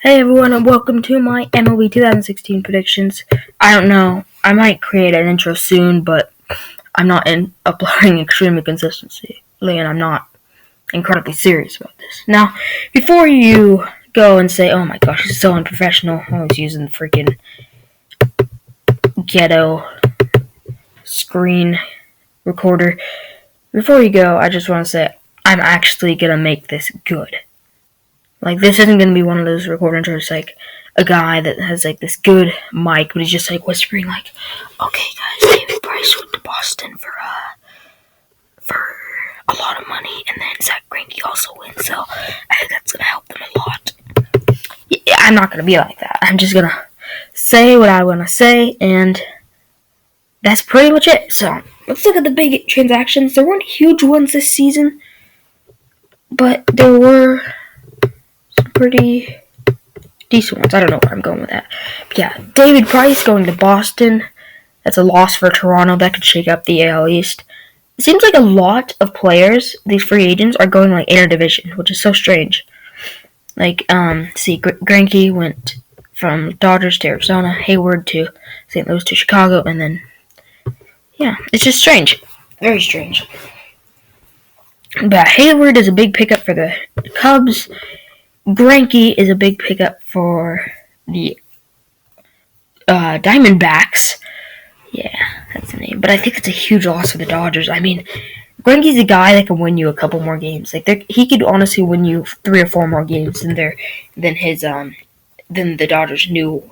Hey everyone, and welcome to my MLB 2016 predictions. I don't know, I might create an intro soon, but I'm not uploading extremely consistently, and I'm not incredibly serious about this. Now, before you go and say, oh my gosh, he's so unprofessional, I was using the freaking ghetto screen recorder. Before you go, I just want to say, I'm actually going to make this good. Like, this isn't going to be one of those recordings where it's like a guy that has like this good mic, but he's just like whispering like, okay guys, David Price went to Boston for a lot of money, and then Zach Greinke also wins, so I think that's going to help them a lot. Yeah, I'm not going to be like that. I'm just going to say what I want to say, and that's pretty much it. So, let's look at the big transactions. There weren't huge ones this season, but there were pretty decent ones. I don't know where I'm going with that. But yeah, David Price going to Boston. That's a loss for Toronto. That could shake up the AL East. It seems like a lot of players, these free agents, are going like interdivision, which is so strange. Like, Greinke went from Dodgers to Arizona, Hayward to St. Louis to Chicago, and then, yeah, it's just strange. Very strange. But Hayward is a big pickup for the Cubs. Greinke is a big pickup for the Diamondbacks. Yeah, that's the name. But I think it's a huge loss for the Dodgers. I mean, Greinke's a guy that can win you a couple more games. Like, he could honestly win you 3 or 4 more games than the Dodgers' new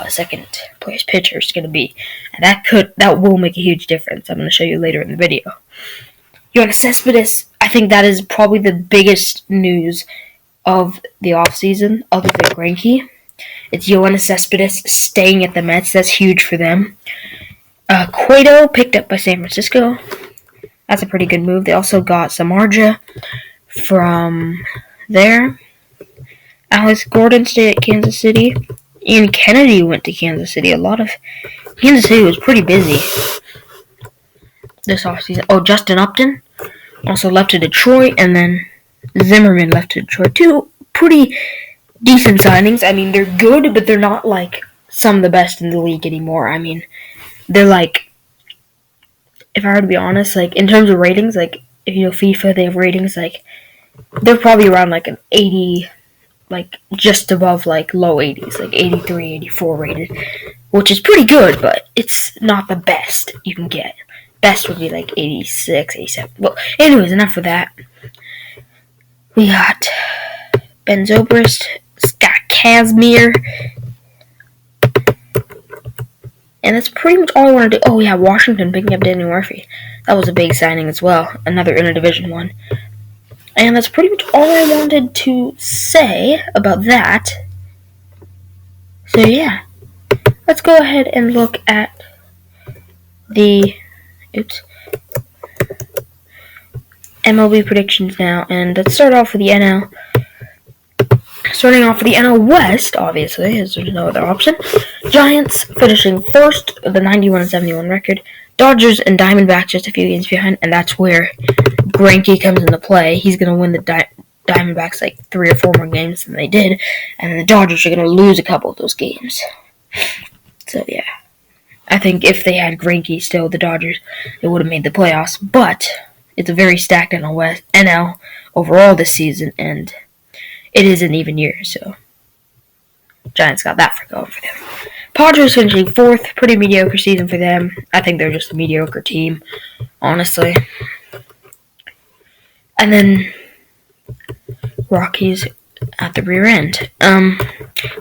second place pitcher is going to be, and that will make a huge difference. I'm going to show you later in the video. Yoenis Cespedes, I think that is probably the biggest news of the offseason, other than Greinke. It's Yoenis Cespedes staying at the Mets. That's huge for them. Cueto picked up by San Francisco. That's a pretty good move. They also got Samardzija from there. Alex Gordon stayed at Kansas City. Ian Kennedy went to Kansas City. Kansas City was pretty busy this offseason. Oh, Justin Upton also left to Detroit, and then Zimmerman left to Detroit. 2 pretty decent signings. I mean, they're good, but they're not like some of the best in the league anymore. I mean, they're like, if I were to be honest, like in terms of ratings, like if you know FIFA, they have ratings like they're probably around like an 80, like just above like low 80s, like 83, 84 rated, which is pretty good, but it's not the best you can get. Best would be like 86, 87. Well, anyways, enough for that. We got Ben Zobrist, Scott Kazmir, and that's pretty much all I want to do. Oh yeah, Washington picking up Danny Murphy. That was a big signing as well, another interdivision one. And that's pretty much all I wanted to say about that. So yeah, let's go ahead and look at the MLB predictions now, and let's start off with the NL. Starting off with the NL West, obviously, as there's no other option. Giants finishing first with a 91-71 record. Dodgers and Diamondbacks just a few games behind, and that's where Greinke comes into play. He's going to win the Diamondbacks like 3 or 4 more games than they did, and then the Dodgers are going to lose a couple of those games. So yeah, I think if they had Greinke still, the Dodgers, they would have made the playoffs, but it's a very stacked NL overall this season, and it is an even year, so Giants got that for going for them. Padres finishing 4th, pretty mediocre season for them. I think they're just a mediocre team, honestly. And then Rockies at the rear end.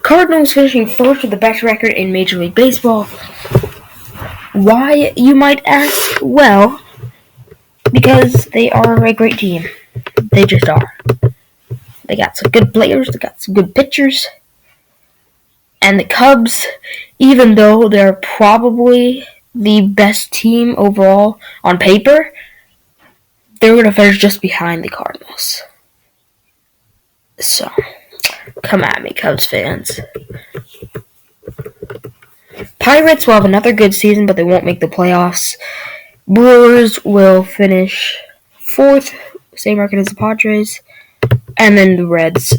Cardinals finishing 1st with the best record in Major League Baseball. Why, you might ask? Well, because they are a great team. They just are. They got some good players. They got some good pitchers. And the Cubs, even though they're probably the best team overall on paper, they're going to finish just behind the Cardinals. So, come at me, Cubs fans. Pirates will have another good season, but they won't make the playoffs. Brewers will finish 4th, same record as the Padres. And then the Reds,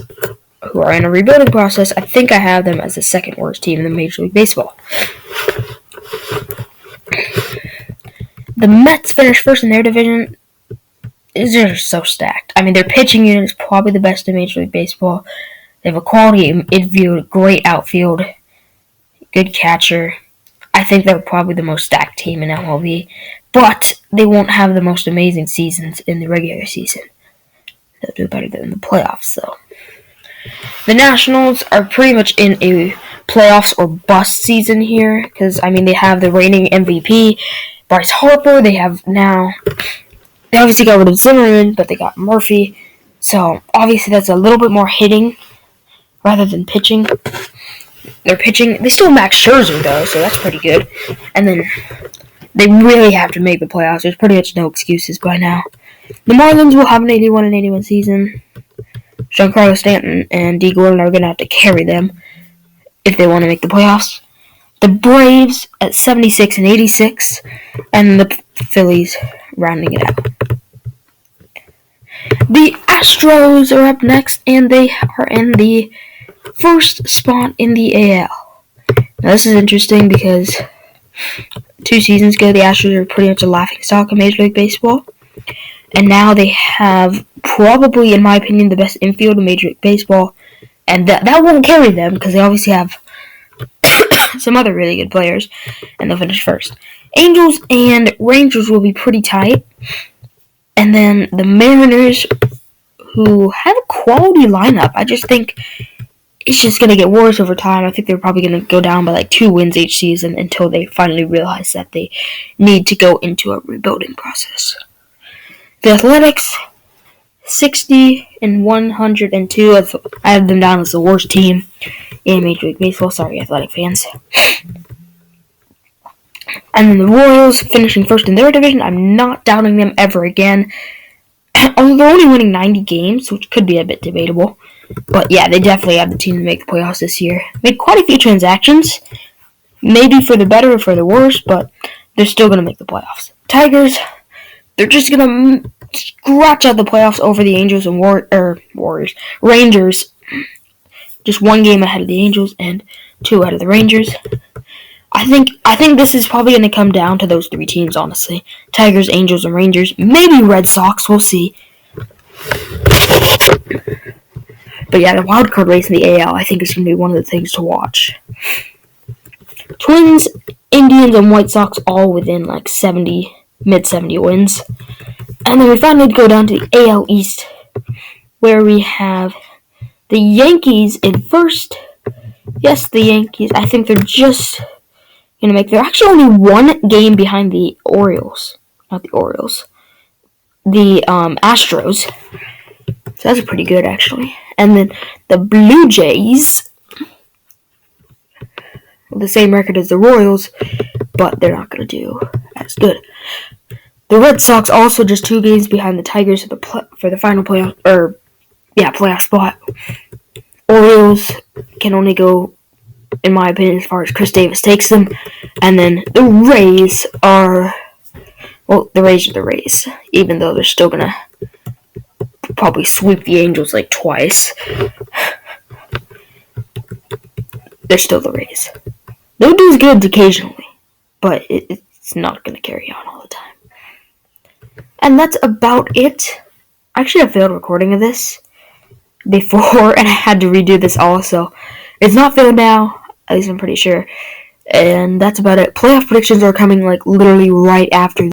who are in a rebuilding process, I think I have them as the second worst team in the Major League Baseball. The Mets finished first in their division. They're so stacked. I mean, their pitching unit is probably the best in Major League Baseball. They have a quality infield, great outfield, good catcher. I think they're probably the most stacked team in MLB, but they won't have the most amazing seasons in the regular season. They'll do better than the playoffs, though. The Nationals are pretty much in a playoffs or bust season here, because, I mean, they have the reigning MVP, Bryce Harper. They obviously got rid of Zimmerman, but they got Murphy. So, obviously, that's a little bit more hitting rather than pitching. They're pitching. They still have Max Scherzer, though, so that's pretty good. And then they really have to make the playoffs. There's pretty much no excuses by now. The Marlins will have an 81-81 season. Giancarlo Stanton and D. Gordon are going to have to carry them if they want to make the playoffs. The Braves at 76-86, and the Phillies rounding it out. The Astros are up next, and they are in the first spot in the AL. Now, this is interesting because 2 seasons ago, the Astros were pretty much a laughingstock in Major League Baseball. And now they have probably, in my opinion, the best infield in Major League Baseball. And that won't carry them because they obviously have some other really good players. And they'll finish first. Angels and Rangers will be pretty tight. And then the Mariners, who have a quality lineup. I just think it's just going to get worse over time. I think they're probably going to go down by like 2 wins each season until they finally realize that they need to go into a rebuilding process. The Athletics, 60-102. I have them down as the worst team in Major League Baseball. Sorry, Athletic fans. And then the Royals, finishing first in their division. I'm not doubting them ever again. Although they're only winning 90 games, which could be a bit debatable. But yeah, they definitely have the team to make the playoffs this year. Made quite a few transactions. Maybe for the better or for the worse, but they're still going to make the playoffs. Tigers, they're just going to scratch out the playoffs over the Angels and Warriors. Rangers, just 1 game ahead of the Angels and 2 ahead of the Rangers. I think this is probably going to come down to those 3 teams, honestly. Tigers, Angels, and Rangers. Maybe Red Sox, we'll see. But yeah, the wild card race in the AL, I think, is going to be one of the things to watch. Twins, Indians, and White Sox all within like mid-70 wins. And then we finally go down to the AL East, where we have the Yankees in first. Yes, the Yankees. I think they're just going to make... They're actually only 1 game behind the Orioles. Not the Orioles. The Astros. So that's pretty good, actually. And then the Blue Jays, the same record as the Royals, but they're not going to do as good. The Red Sox also just 2 games behind the Tigers for the final playoff spot. Orioles can only go, in my opinion, as far as Chris Davis takes them. And then the Rays are... Well, the Rays are the Rays, even though they're still going to probably sweep the Angels like twice. They're still the Rays. They'll do good occasionally, but it's not going to carry on all the time. And that's about it. Actually, I failed recording of this before, and I had to redo this also. It's not failed now, at least I'm pretty sure. And that's about it. Playoff predictions are coming like literally right after